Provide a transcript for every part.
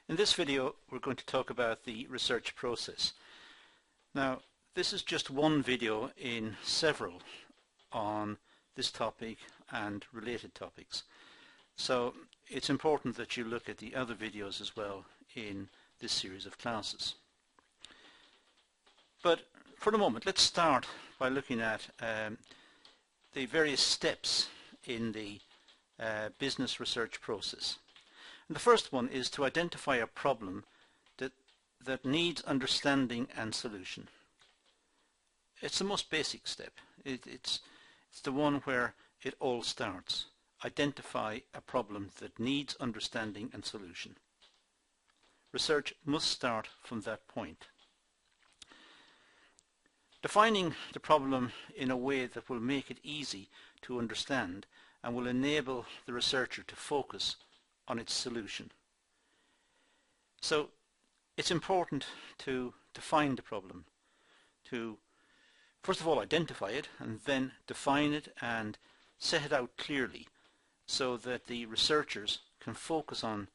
In this video we're going to talk about the research process. Now this is just one video in several on this topic and related topics. So it's important that you look at the other videos as well in this series of classes. But for the moment let's start by looking at the various steps in the business research process. And the first one is to identify a problem that needs understanding and solution. It's the most basic step. It's the one where it all starts. Identify a problem that needs understanding and solution. Research must start from that point. Defining the problem in a way that will make it easy to understand and will enable the researcher to focus on its solution. So it's important to define the problem, to first of all identify it and then define it and set it out clearly so that the researchers can focus on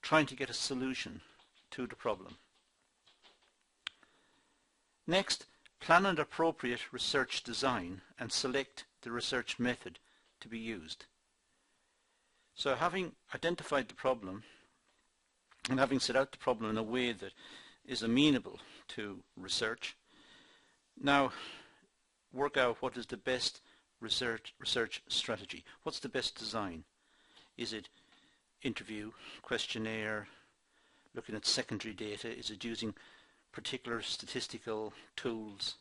trying to get a solution to the problem. Next, plan an appropriate research design and select the research method to be used. So having identified the problem and having set out the problem in a way that is amenable to research, now work out what is the best research strategy. What's the best design? Is it interview, questionnaire, looking at secondary data? Is it using particular statistical tools?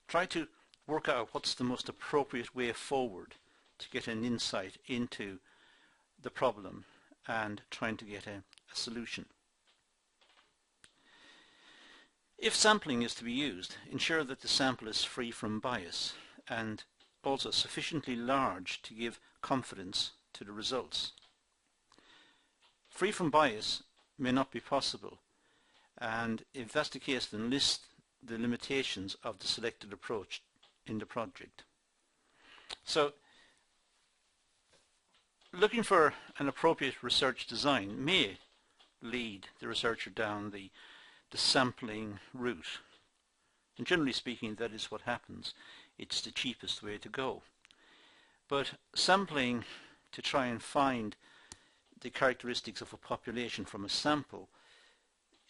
Try to work out what's the most appropriate way forward to get an insight into the problem and trying to get a solution. If sampling is to be used, ensure that the sample is free from bias and also sufficiently large to give confidence to the results. Free from bias may not be possible, and if that's the case, then list the limitations of the selected approach in the project. So looking for an appropriate research design may lead the researcher down the sampling route. And generally speaking, that is what happens. It's the cheapest way to go. But sampling to try and find the characteristics of a population from a sample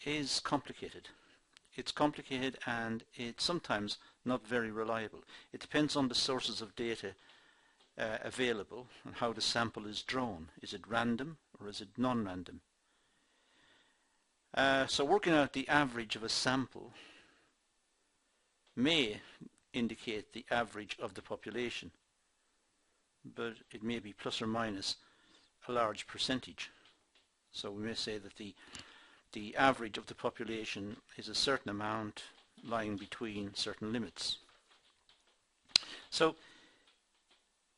is complicated. It's complicated and it's sometimes not very reliable. It depends on the sources of data available and how the sample is drawn. Is it random or is it non-random? So working out the average of a sample may indicate the average of the population, but it may be plus or minus a large percentage. So we may say that the average of the population is a certain amount lying between certain limits. So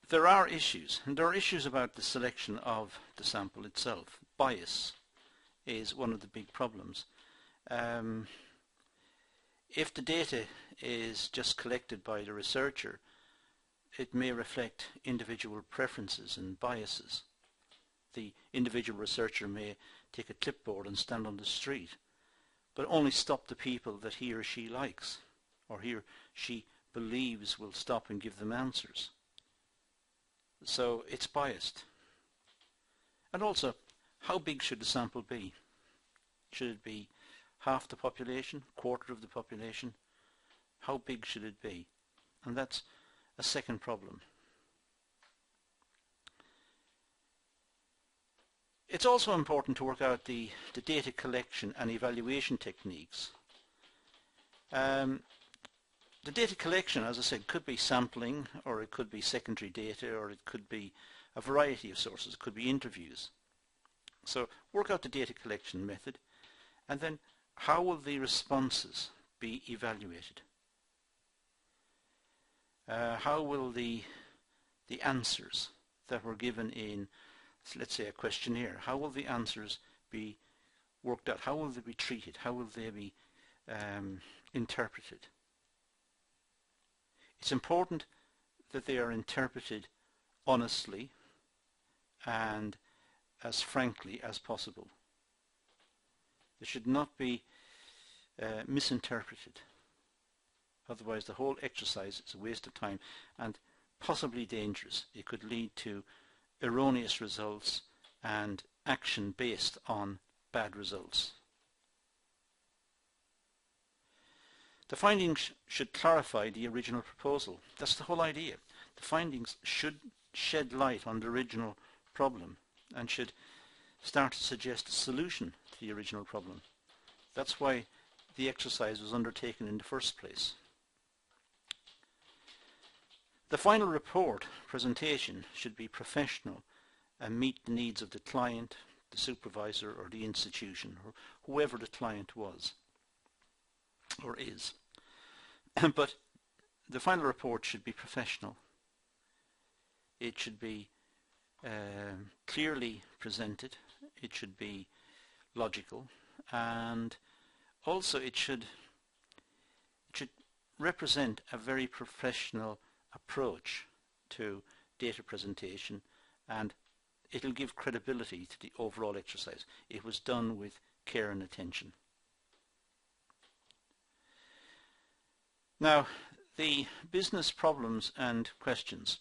there are issues, and there are issues about the selection of the sample itself. Bias is one of the big problems. If the data is just collected by the researcher, it may reflect individual preferences and biases. The individual researcher may take a clipboard and stand on the street, but only stop the people that he or she likes, or he or she believes will stop and give them answers. So it's biased. And also, how big should the sample be? Should it be half the population, quarter of the population? How big should it be? And that's a second problem. It's also important to work out the data collection and evaluation techniques. The data collection, as I said, could be sampling, or it could be secondary data, or it could be a variety of sources. It could be interviews. So work out the data collection method, and then how will the responses be evaluated? How will the answers that were given in, let's say, a questionnaire, how will the answers be worked out? How will they be treated? How will they be interpreted? It's important that they are interpreted honestly and as frankly as possible. They should not be misinterpreted. Otherwise the whole exercise is a waste of time and possibly dangerous. It could lead to erroneous results and action based on bad results. The findings should clarify the original proposal. That's the whole idea. The findings should shed light on the original problem and should start to suggest a solution to the original problem. That's why the exercise was undertaken in the first place. The final report presentation should be professional and meet the needs of the client, the supervisor or the institution or whoever the client was or is. But the final report should be professional. It should be clearly presented. It should be logical, and also it should represent a very professional approach to data presentation, and it'll give credibility to the overall exercise. It was done with care and attention. Now, the business problems and questions.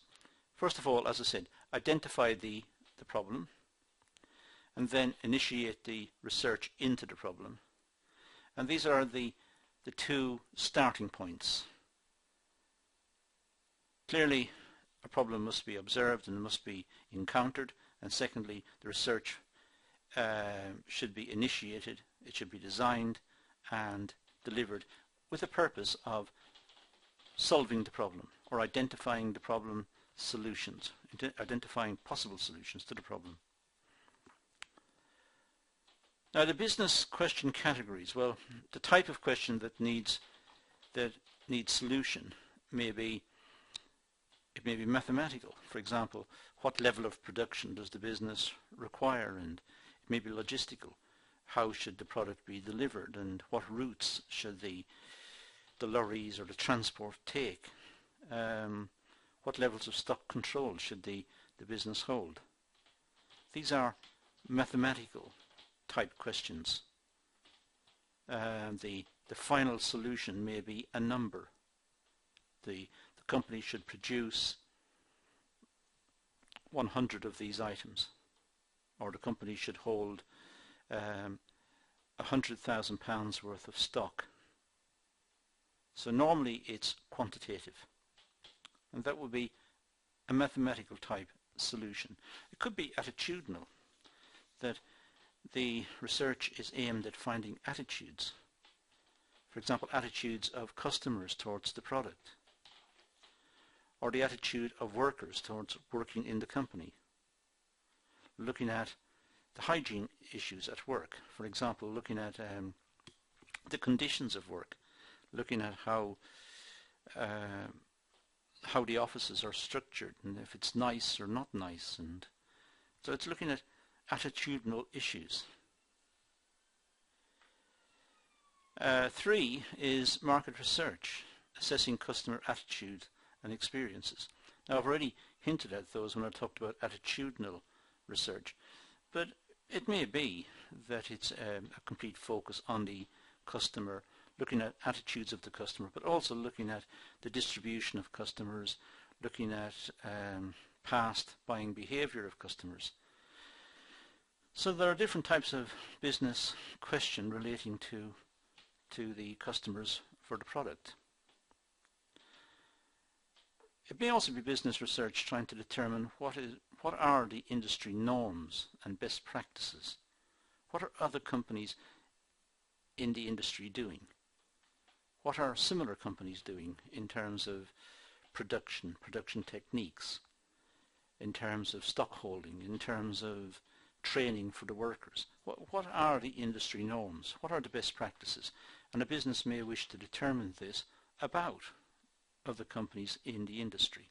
First of all, as I said, identify the problem and then initiate the research into the problem. And these are the two starting points. Clearly, a problem must be observed and must be encountered, and secondly, the research should be initiated, it should be designed and delivered with the purpose of solving the problem or identifying the problem solutions, identifying possible solutions to the problem. Now, the business question categories. Well, the type of question that needs solution may be mathematical. For example, what level of production does the business require? And it may be logistical. How should the product be delivered? And what routes should the lorries or the transport take? What levels of stock control should the business hold? These are mathematical type questions. The final solution may be a number. The company should produce 100 of these items, or the company should hold £100,000 worth of stock. So normally it's quantitative, and that would be a mathematical type solution. It could be attitudinal, that the research is aimed at finding attitudes. For example, attitudes of customers towards the product, or the attitude of workers towards working in the company. Looking at the hygiene issues at work, for example, looking at the conditions of work, looking at how the offices are structured and if it's nice or not nice, and so it's looking at attitudinal issues. 3 is market research, assessing customer attitude and experiences. Now, I've already hinted at those when I talked about attitudinal research, but it may be that it's a complete focus on the customer, looking at attitudes of the customer, but also looking at the distribution of customers, looking at past buying behavior of customers. So there are different types of business question relating to the customers for the product. It may also be business research trying to determine what are the industry norms and best practices. What are other companies in the industry doing? What are similar companies doing in terms of production techniques, in terms of stock holding, in terms of training for the workers? What are the industry norms? What are the best practices? And a business may wish to determine this about other companies in the industry.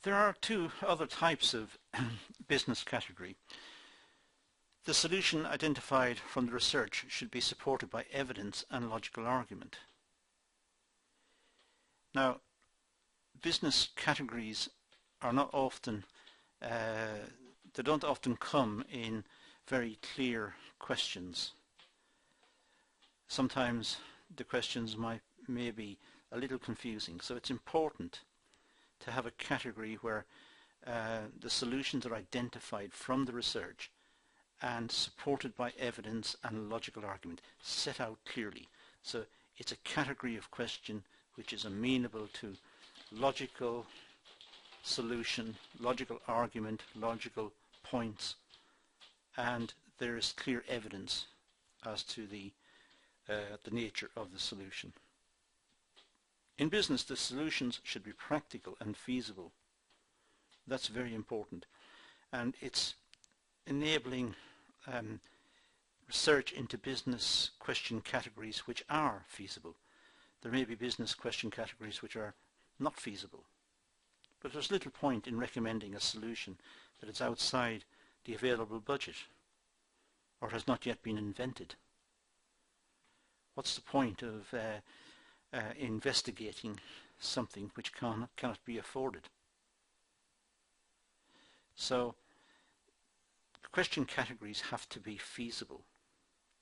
There are 2 other types of business category. The solution identified from the research should be supported by evidence and logical argument. Now, business categories are not often they don't often come in very clear questions. Sometimes the questions may be a little confusing, so it's important to have a category where the solutions are identified from the research and supported by evidence and logical argument set out clearly. So it's a category of question which is amenable to logical solution, logical argument, logical points, and there is clear evidence as to the nature of the solution. In business, the solutions should be practical and feasible. That's very important, and it's enabling research into business question categories which are feasible. There may be business question categories which are not feasible, but there's little point in recommending a solution that is outside the available budget or has not yet been invented. What's the point of investigating something which cannot be afforded? So question categories have to be feasible.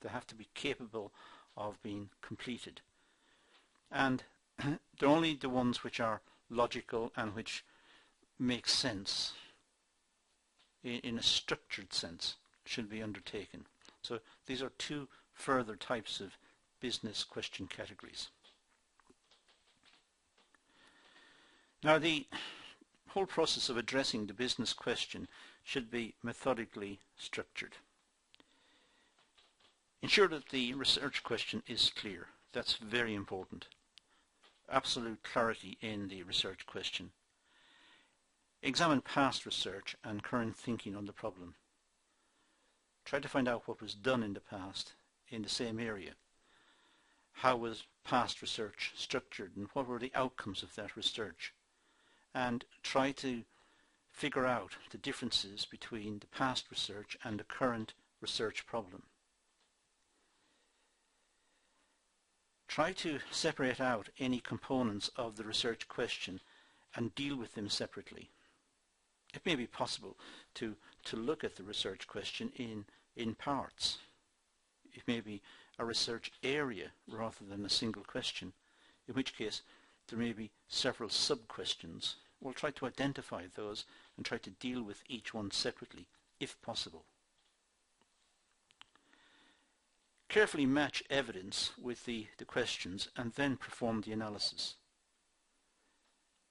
They have to be capable of being completed. And they're only the ones which are logical and which make sense in a structured sense should be undertaken. So these are two further types of business question categories. Now the whole process of addressing the business question should be methodically structured. Ensure that the research question is clear. That's very important. Absolute clarity in the research question. Examine past research and current thinking on the problem. Try to find out what was done in the past in the same area. How was past research structured and what were the outcomes of that research? And try to figure out the differences between the past research and the current research problem. Try to separate out any components of the research question and deal with them separately. It may be possible to look at the research question in parts. It may be a research area rather than a single question, in which case there may be several sub-questions. We'll try to identify those and try to deal with each one separately, if possible. Carefully match evidence with the questions and then perform the analysis.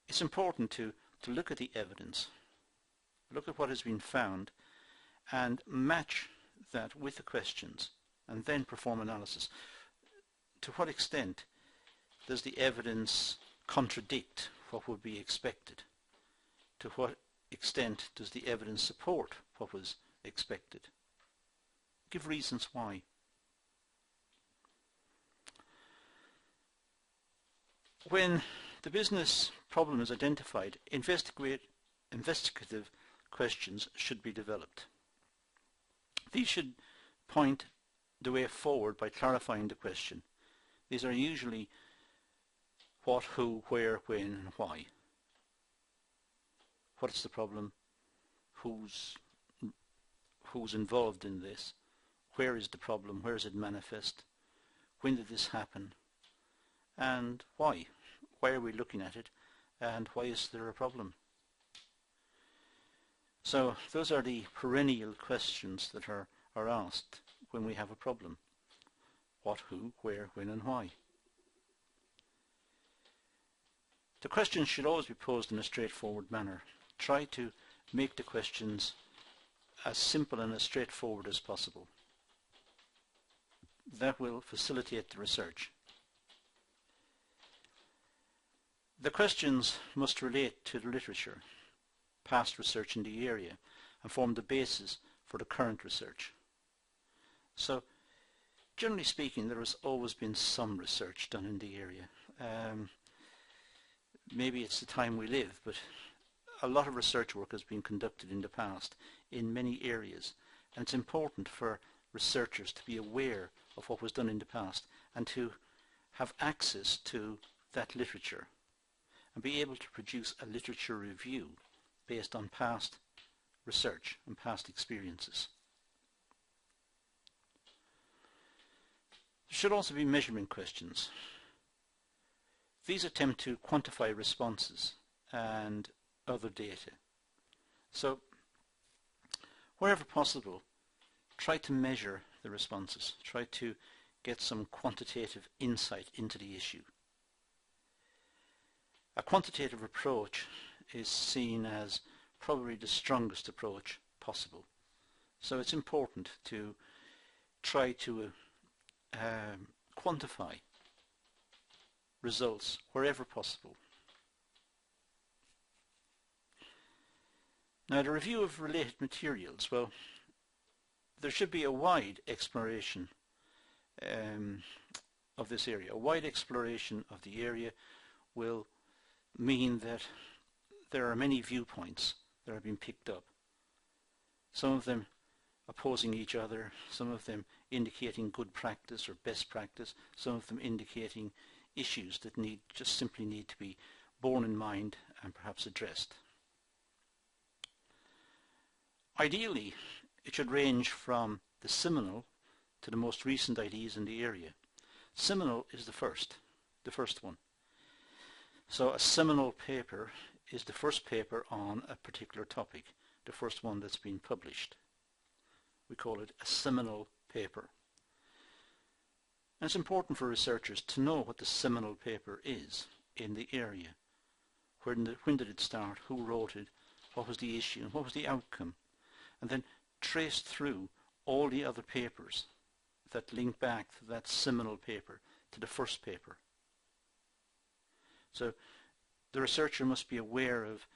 It's important to look at the evidence, look at what has been found, and match that with the questions, and then perform analysis. To what extent does the evidence contradict what would be expected? To what extent does the evidence support what was expected? Give reasons why. When the business problem is identified, investigative questions should be developed. These should point the way forward by clarifying the question. These are usually what, who, where, when, and why. What's the problem? Who's involved in this? Where is the problem? Where is it manifest? When did this happen? And why? Why are we looking at it? And why is there a problem? So those are the perennial questions that are asked when we have a problem. What, who, where, when, and why. The questions should always be posed in a straightforward manner. Try to make the questions as simple and as straightforward as possible. That will facilitate the research. The questions must relate to the literature, past research in the area, and form the basis for the current research. So, generally speaking, there has always been some research done in the area. Maybe it's the time we live, but a lot of research work has been conducted in the past in many areas, and it's important for researchers to be aware of what was done in the past and to have access to that literature and be able to produce a literature review based on past research and past experiences. There should also be measurement questions. These attempt to quantify responses and other data. So, wherever possible, try to measure the responses. Try to get some quantitative insight into the issue. A quantitative approach is seen as probably the strongest approach possible. So it's important to try to quantify results wherever possible. Now, the review of related materials, well, there should be a wide exploration of this area. A wide exploration of the area will mean that there are many viewpoints that are being picked up. Some of them opposing each other, some of them indicating good practice or best practice, some of them indicating issues that just simply need to be borne in mind and perhaps addressed. Ideally, it should range from the seminal to the most recent ideas in the area. Seminal is the first one. So a seminal paper is the first paper on a particular topic, the first one that's been published. We call it a seminal paper. And it's important for researchers to know what the seminal paper is in the area. When did it start? Who wrote it? What was the issue? What was the outcome? And then trace through all the other papers that link back to that seminal paper, to the first paper. So the researcher must be aware of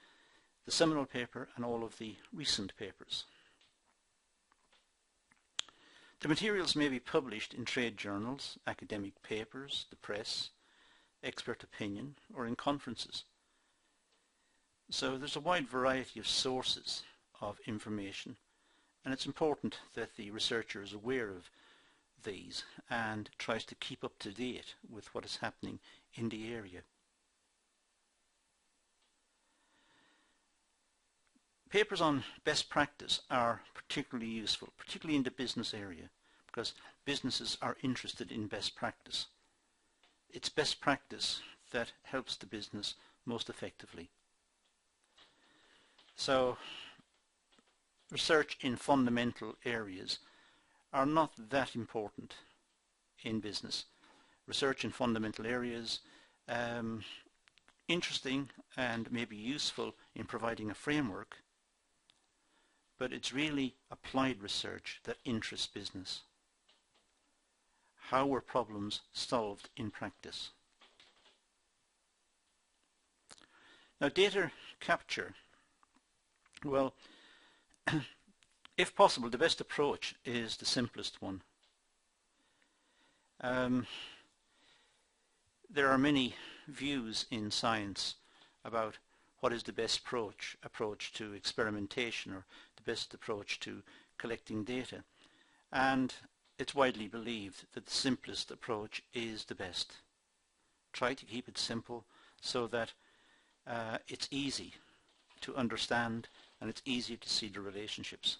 the seminal paper and all of the recent papers. The materials may be published in trade journals, academic papers, the press, expert opinion, or in conferences. So there's a wide variety of sources of information, and it's important that the researcher is aware of these and tries to keep up to date with what is happening in the area. Papers on best practice are particularly useful, particularly in the business area, because businesses are interested in best practice. It's best practice that helps the business most effectively. So, research in fundamental areas are not that important in business. Research in fundamental areas, interesting and maybe useful in providing a framework, but it's really applied research that interests business. How were problems solved in practice? Now, data capture, well, if possible, the best approach is the simplest one. There are many views in science about what is the best approach to experimentation, or the best approach to collecting data. And it's widely believed that the simplest approach is the best. Try to keep it simple so that it's easy to understand and it's easy to see the relationships.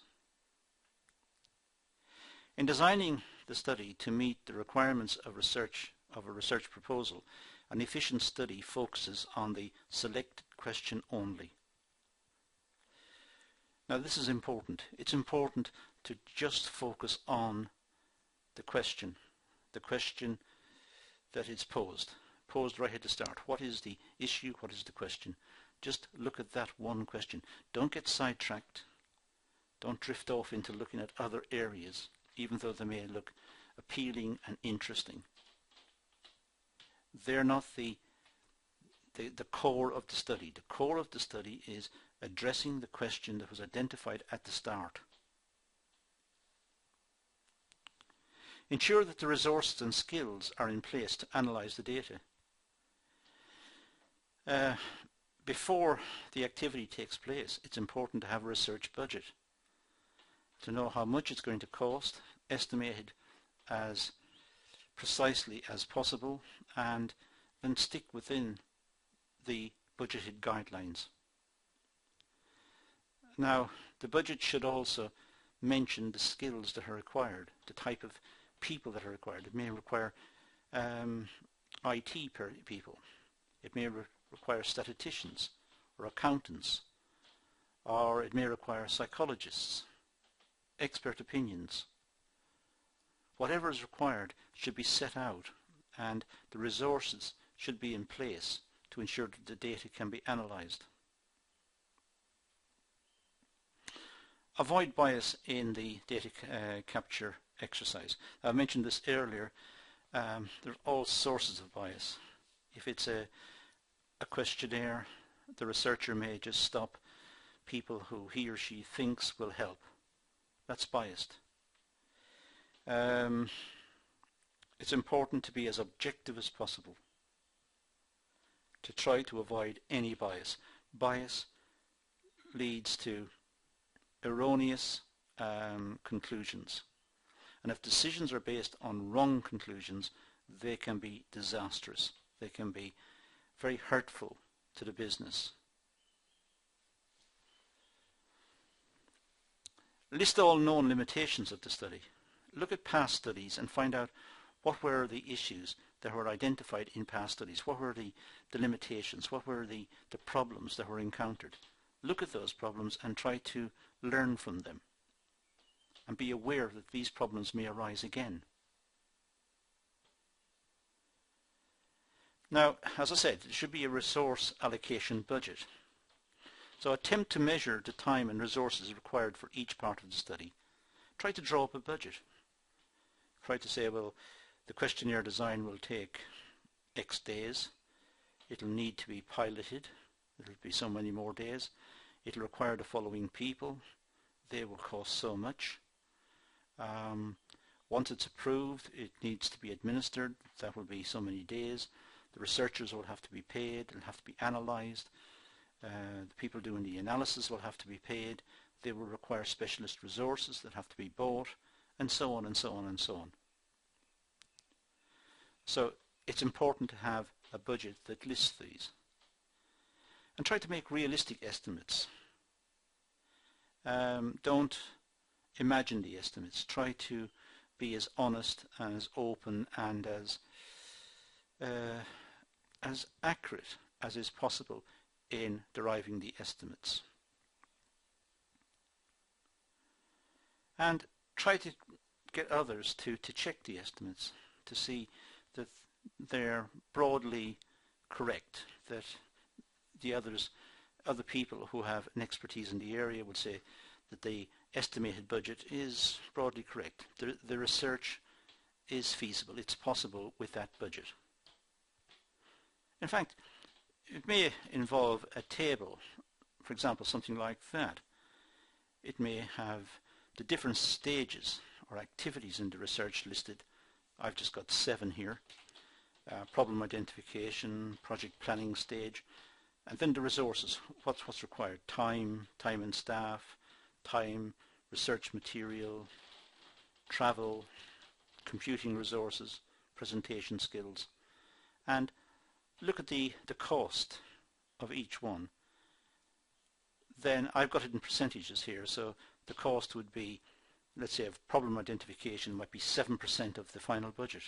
In designing the study to meet the requirements of a research proposal, an efficient study focuses on the selected question only. Now, this is important. It's important to just focus on the question that is posed right at the start. What is the issue? What is the question? Just look at that one question. Don't get sidetracked. Don't drift off into looking at other areas, even though they may look appealing and interesting. They're not the core of the study. The core of the study is addressing the question that was identified at the start. Ensure that the resources and skills are in place to analyse the data. Before the activity takes place, it's important to have a research budget, to know how much it's going to cost, estimated as precisely as possible, and then stick within the budgeted guidelines. Now, The budget should also mention the skills that are required, the type of people that are required. It may require IT people. It may require statisticians or accountants, or it may require psychologists, expert opinions. Whatever is required should be set out, and the resources should be in place to ensure that the data can be analysed. Avoid bias in the data capture exercise. I mentioned this earlier. There are all sources of bias. If it's a questionnaire, the researcher may just stop people who he or she thinks will help. That's biased. It's important to be as objective as possible, to try to avoid any bias. Bias leads to erroneous conclusions, and if decisions are based on wrong conclusions, they can be disastrous. They can be very hurtful to the business. List all known limitations of the study. Look at past studies and find out what were the issues that were identified in past studies. What were the limitations? What were the problems that were encountered? Look at those problems and try to learn from them, and be aware that these problems may arise again. Now, as I said, there should be a resource allocation budget. So attempt to measure the time and resources required for each part of the study. Try to draw up a budget. Try to say, well, the questionnaire design will take X days. It'll need to be piloted. It'll be so many more days. It'll require the following people. They will cost so much. Once it's approved, it needs to be administered. That will be so many days. The researchers will have to be paid. It'll have to be analysed. The people doing the analysis will have to be paid. They will require specialist resources that have to be bought, and so on and so on and so on. So it's important to have a budget that lists these. And try to make realistic estimates. Don't imagine the estimates. Try to be as honest and as open and as accurate as is possible in deriving the estimates. And try to get others to check the estimates, to see that they're broadly correct, that the other people who have an expertise in the area would say that the estimated budget is broadly correct. The research is feasible, it's possible with that budget. In fact, it may involve a table, for example, something like that. It may have the different stages or activities in the research listed. I've just got 7 here. Problem identification, project planning stage, and then the resources. What's required? Time and staff, time, research material, travel, computing resources, presentation skills, and look at the cost of each one. Then I've got it in percentages here, so the cost would be, let's say, of problem identification might be 7% of the final budget.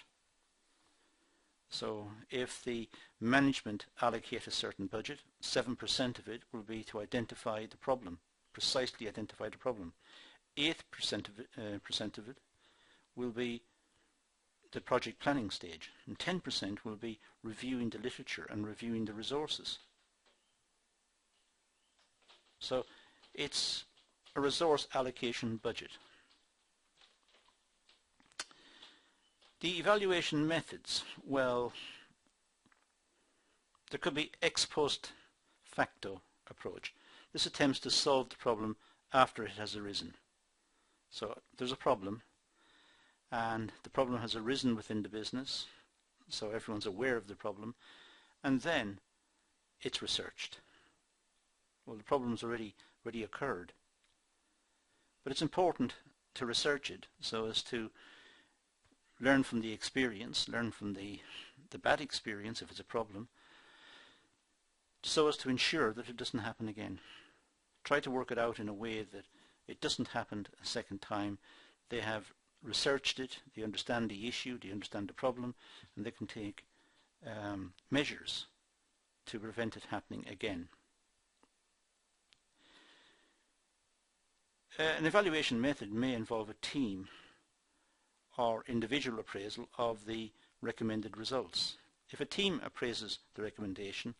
So if the management allocate a certain budget, 7% of it will be to identify the problem, precisely identify the problem. 8% of it will be the project planning stage, and 10% will be reviewing the literature and reviewing the resources. So it's a resource allocation budget. The evaluation methods, well, there could be ex post facto approach. This attempts to solve the problem after it has arisen. So there's a problem, and the problem has arisen within the business, so everyone's aware of the problem, and then it's researched. Well, the problem's already occurred, but it's important to research it so as to learn from the experience, learn from the bad experience if it's a problem, so as to ensure that it doesn't happen again. Try to work it out in a way that it doesn't happen a second time. They have researched it, they understand the issue, they understand the problem, and they can take measures to prevent it happening again. An evaluation method may involve a team or individual appraisal of the recommended results. If a team appraises the recommendation,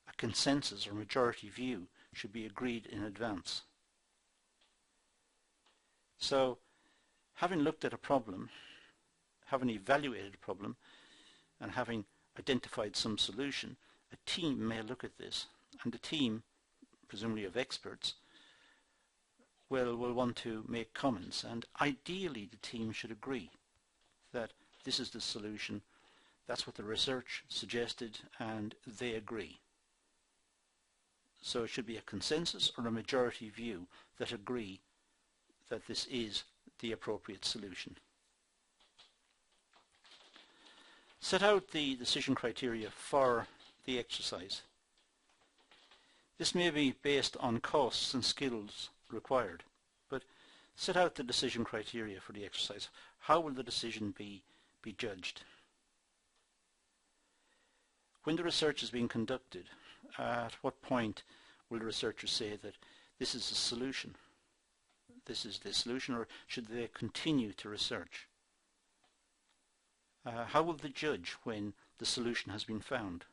a consensus or majority view should be agreed in advance. So, having looked at a problem, having evaluated a problem, and having identified some solution, a team may look at this, and the team, presumably of experts, will want to make comments, and ideally the team should agree that this is the solution, that's what the research suggested, and they agree. So it should be a consensus or a majority view that agree that this is the appropriate solution. Set out the decision criteria for the exercise. This may be based on costs and skills required, but set out the decision criteria for the exercise. How will the decision be judged? When the research is being conducted, at what point will the researcher say that this is the solution? This is the solution, or should they continue to research? How will they judge when the solution has been found?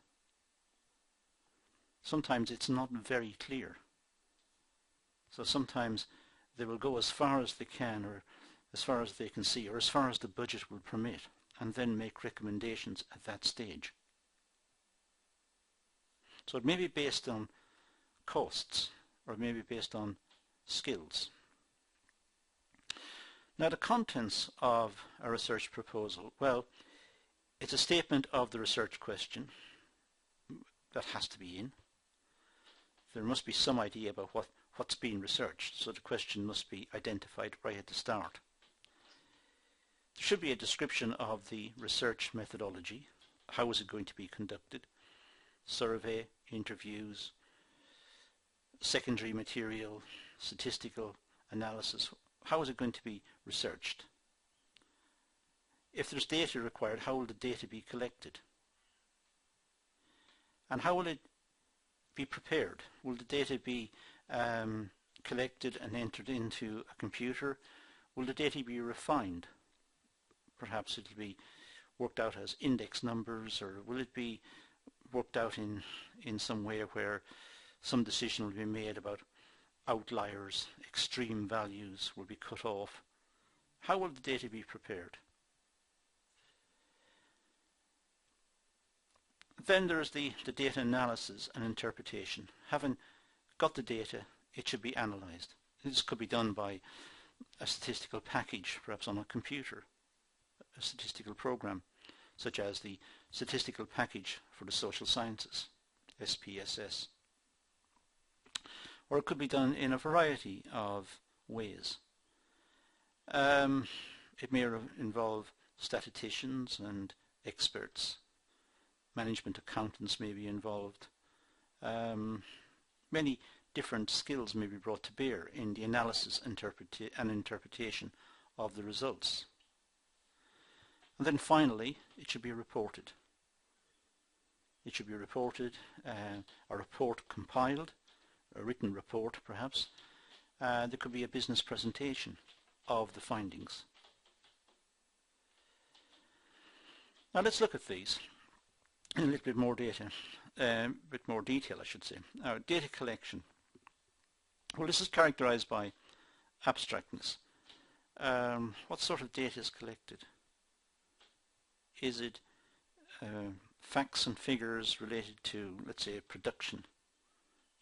Sometimes it's not very clear. So sometimes they will go as far as they can, or as far as they can see, or as far as the budget will permit, and then make recommendations at that stage. So it may be based on costs, or it may be based on skills. Now the contents of a research proposal, well, it's a statement of the research question that has to be in. There must be some idea about what's being researched, so the question must be identified right at the start. There should be a description of the research methodology. How is it going to be conducted? Survey, interviews, secondary material, statistical analysis. How is it going to be researched? If there's data required, how will the data be collected? And how will it be prepared? Will the data be collected and entered into a computer? Will the data be refined? Perhaps it will be worked out as index numbers, or will it be worked out in some way where some decision will be made about outliers, extreme values will be cut off? How will the data be prepared? Then there's the data analysis and interpretation. Having got the data, it should be analysed. This could be done by a statistical package, perhaps on a computer, a statistical program, such as the statistical package for the social sciences, SPSS. Or it could be done in a variety of ways. It may involve statisticians and experts. Management accountants may be involved. Many different skills may be brought to bear in the analysis and interpretation of the results. And then finally, it should be reported. It should be reported, a report compiled, a written report perhaps. There could be a business presentation of the findings. Now let's look at these in a little bit more detail, I should say. Data collection. Well, this is characterized by abstractness. What sort of data is collected? Is it facts and figures related to, let's say, production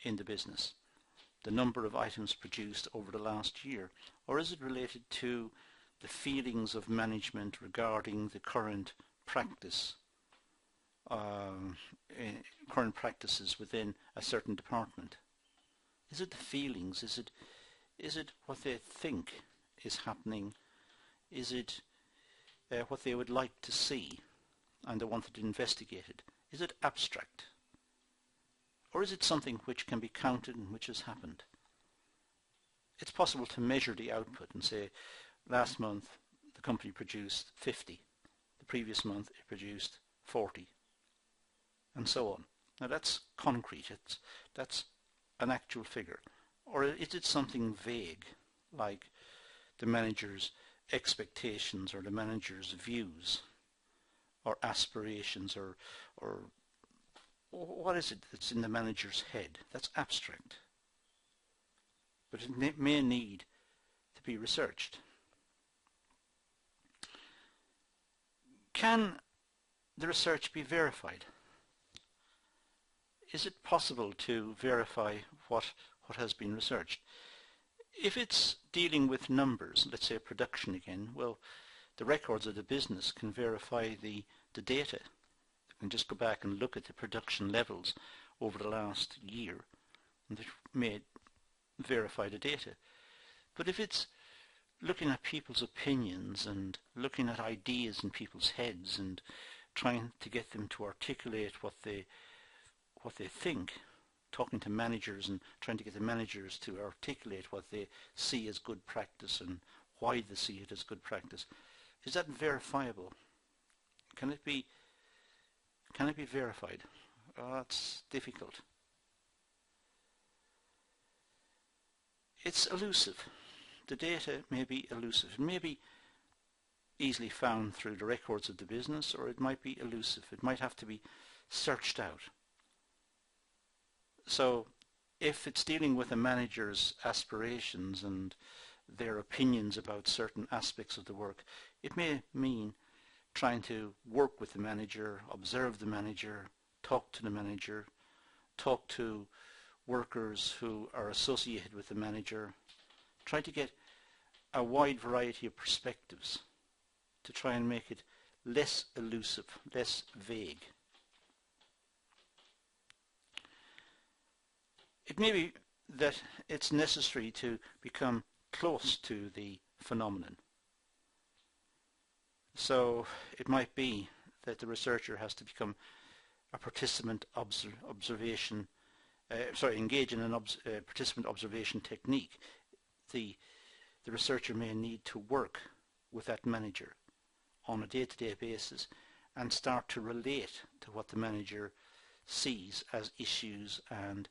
in the business, the number of items produced over the last year, or is it related to the feelings of management regarding the current practice, current practices within a certain department? Is it the feelings? Is it what they think is happening? Is it what they would like to see and they wanted to investigate it? Is it abstract? Or is it something which can be counted and which has happened? it's possible to measure the output and say last month the company produced 50, the previous month it produced 40, and so on. Now that's concrete, that's an actual figure. Or is it something vague, like the manager's expectations or the manager's views or aspirations, or what is it that's in the manager's head? That's abstract, but it may need to be researched. Can the research be verified? Is it possible to verify what has been researched? If it's dealing with numbers, let's say production again, well, the records of the business can verify the data. You can just go back and look at the production levels over the last year, and it may verify the data. But if it's looking at people's opinions and looking at ideas in people's heads and trying to get them to articulate what they think, talking to managers and trying to get the managers to articulate what they see as good practice and why they see it as good practice, is that verifiable? Can it be verified? Oh, it's difficult. It's elusive. The data may be elusive. It may be easily found through the records of the business, or it might be elusive. It might have to be searched out. So if it's dealing with a manager's aspirations and their opinions about certain aspects of the work, it may mean trying to work with the manager, observe the manager, talk to the manager, talk to workers who are associated with the manager, try to get a wide variety of perspectives to try and make it less elusive, less vague. It may be that it's necessary to become close to the phenomenon. So it might be that the researcher has to become a participant engage in a participant observation technique. The researcher may need to work with that manager on a day-to-day basis and start to relate to what the manager sees as issues and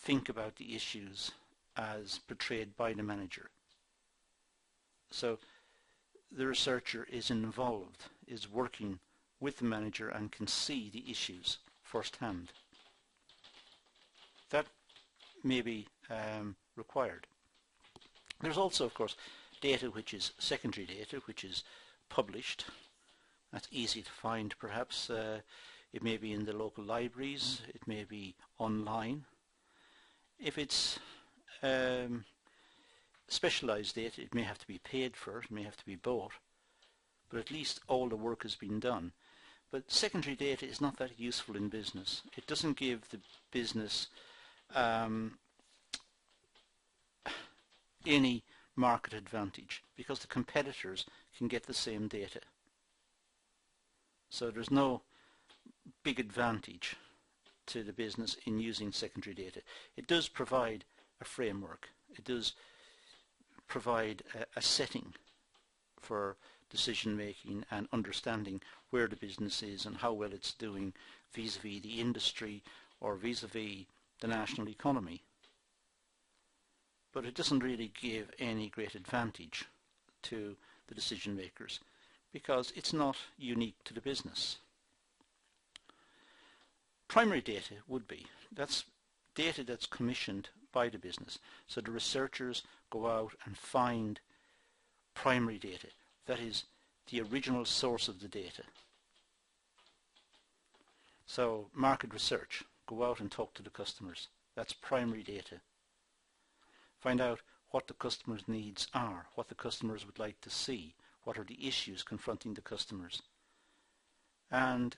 think about the issues as portrayed by the manager. So the researcher is involved, is working with the manager and can see the issues firsthand. That may be required. There's also, of course, data which is secondary data, which is published. That's easy to find, perhaps. It may be in the local libraries, it may be online. If it's specialized data, it may have to be paid for, it may have to be bought, but at least all the work has been done. But secondary data is not that useful in business. It doesn't give the business any market advantage because the competitors can get the same data. So there's no big advantage to the business in using secondary data. It does provide a framework. It does provide a setting for decision making and understanding where the business is and how well it's doing vis-a-vis the industry or vis-a-vis the national economy. But it doesn't really give any great advantage to the decision makers because it's not unique to the business. Primary data would be. That's data that's commissioned by the business. So the researchers go out and find primary data. That is the original source of the data. So market research, go out and talk to the customers. That's primary data. Find out what the customers' needs are, what the customers would like to see, what are the issues confronting the customers. And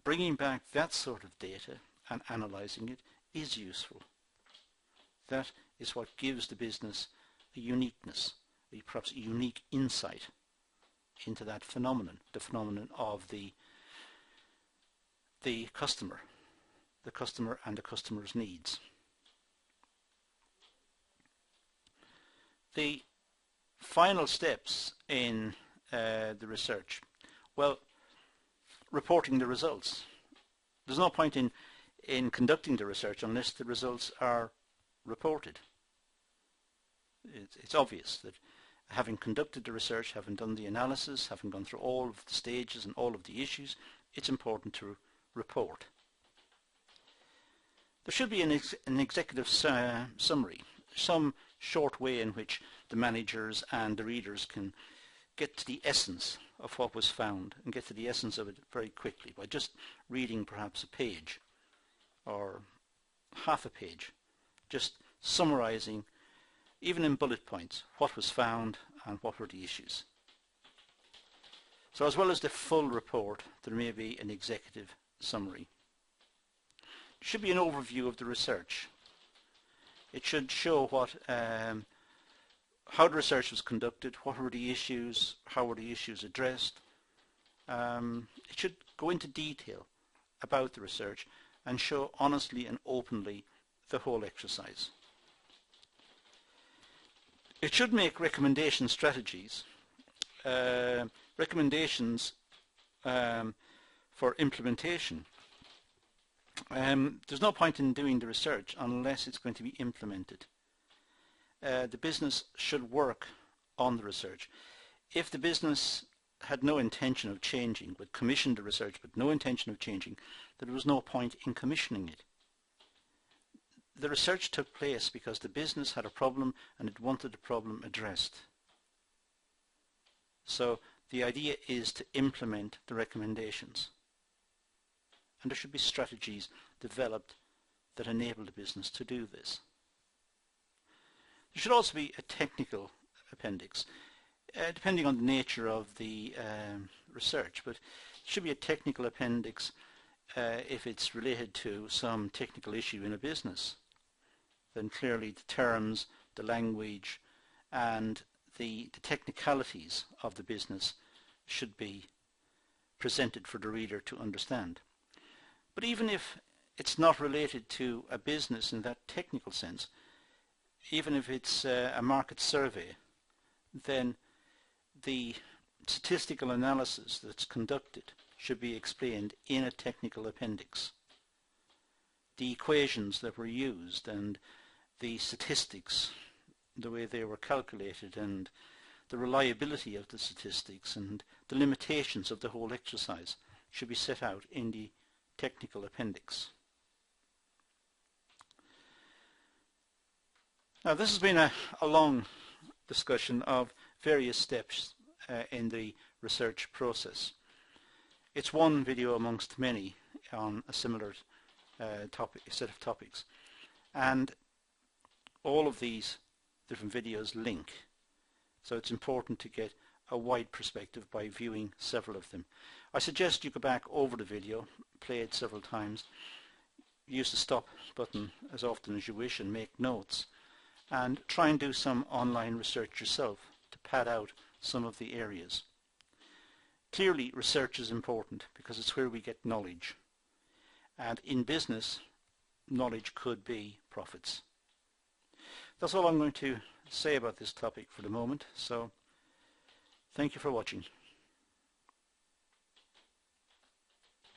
bringing back that sort of data and analysing it is useful. That is what gives the business a uniqueness, perhaps a unique insight into that phenomenon, the phenomenon of the customer and the customer's needs. The final steps in the research, well, reporting the results. There's no point in conducting the research unless the results are reported. It's obvious that having conducted the research, having done the analysis, having gone through all of the stages and all of the issues, it's important to report. There should be an executive summary, some short way in which the managers and the readers can get to the essence of what was found and get to the essence of it very quickly by just reading perhaps a page or half a page, just summarizing, even in bullet points, what was found and what were the issues. So as well as the full report, there may be an executive summary. There should be an overview of the research. It should show how the research was conducted, what were the issues, how were the issues addressed. It should go into detail about the research and show honestly and openly the whole exercise. It should make recommendation strategies, recommendations for implementation. There's no point in doing the research unless it's going to be implemented. The business should work on the research. If the business had no intention of changing, but commissioned the research but no intention of changing, there was no point in commissioning it. The research took place because the business had a problem and it wanted the problem addressed. So the idea is to implement the recommendations. And there should be strategies developed that enable the business to do this. There should also be a technical appendix, depending on the nature of the research, but it should be a technical appendix if it's related to some technical issue in a business. Then clearly the terms, the language and the technicalities of the business should be presented for the reader to understand. But even if it's not related to a business in that technical sense, even if it's a market survey, then the statistical analysis that's conducted should be explained in a technical appendix. The equations that were used and the statistics, the way they were calculated, and the reliability of the statistics and the limitations of the whole exercise should be set out in the technical appendix. Now this has been a long discussion of various steps in the research process. It's one video amongst many on a similar set of topics, and all of these different videos link, so it's important to get a wide perspective by viewing several of them. I suggest you go back over the video, play it several times, use the stop button as often as you wish and make notes, and try and do some online research yourself to pad out some of the areas. Clearly research is important because it's where we get knowledge, and in business knowledge could be profits. That's all I'm going to say about this topic for the moment, so thank you for watching.